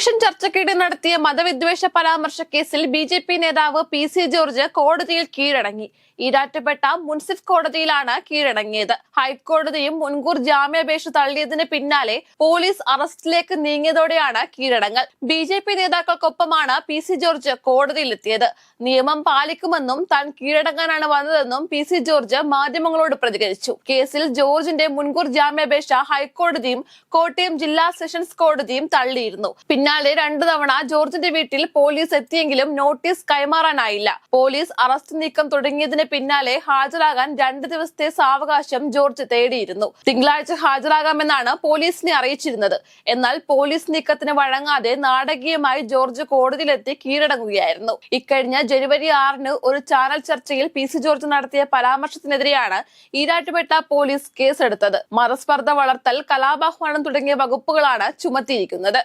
Election ചർച്ചയ്ക്കിടെ നടത്തിയ മതവിദ്വേഷ പരാമർശ കേസിൽ ബി.ജെ.പി നേതാവ് പി.സി. ജോർജ് കോടതിയിൽ കീഴടങ്ങി. ഈരാറ്റുപേട്ട മുൻസിഫ് കോടതിയിലാണ് കീഴടങ്ങിയത്. ഹൈക്കോടതിയും മുൻകൂർ ജാമ്യാപേക്ഷ തള്ളിയതിന് പിന്നാലെ പോലീസ് അറസ്റ്റിലേക്ക് നീങ്ങിയതോടെയാണ് കീഴടങ്ങൽ. ബി.ജെ.പി നേതാക്കൾക്കൊപ്പമാണ് പി.സി. ജോർജ് കോടതിയിലെത്തിയത്. നിയമം പാലിക്കുമെന്നും താൻ കീഴടങ്ങാനാണ് വന്നതെന്നും പി.സി. ജോർജ് മാധ്യമങ്ങളോട് പ്രതികരിച്ചു. കേസിൽ ജോർജിന്റെ മുൻകൂർ ജാമ്യാപേക്ഷ ഹൈക്കോടതിയും കോട്ടയം ജില്ലാ സെഷൻസ് കോടതിയും തള്ളിയിരുന്നു. പിന്നാലെ 2 തവണ ജോർജിന്റെ വീട്ടിൽ പോലീസ് എത്തിയെങ്കിലും നോട്ടീസ് കൈമാറാനായില്ല. പോലീസ് അറസ്റ്റ് നീക്കം തുടങ്ങിയതിന് പിന്നാലെ ഹാജരാകാൻ 2 ദിവസത്തെ സാവകാശം ജോർജ് തേടിയിരുന്നു. തിങ്കളാഴ്ച ഹാജരാകാമെന്നാണ് പോലീസിനെ അറിയിച്ചിരുന്നത്. എന്നാൽ പോലീസ് നീക്കത്തിന് വഴങ്ങാതെ നാടകീയമായി ജോർജ് കോടതിയിലെത്തി കീഴടങ്ങുകയായിരുന്നു. ഇക്കഴിഞ്ഞ ജനുവരി 6-ന് ഒരു ചാനൽ ചർച്ചയിൽ പി.സി. ജോർജ് നടത്തിയ പരാമർശത്തിനെതിരെയാണ് ഈരാറ്റുപേട്ട പോലീസ് കേസെടുത്തത്. മതസ്പർദ്ധ വളർത്തൽ, കലാപാഹ്വാനം തുടങ്ങിയ വകുപ്പുകളാണ് ചുമത്തിയിരിക്കുന്നത്.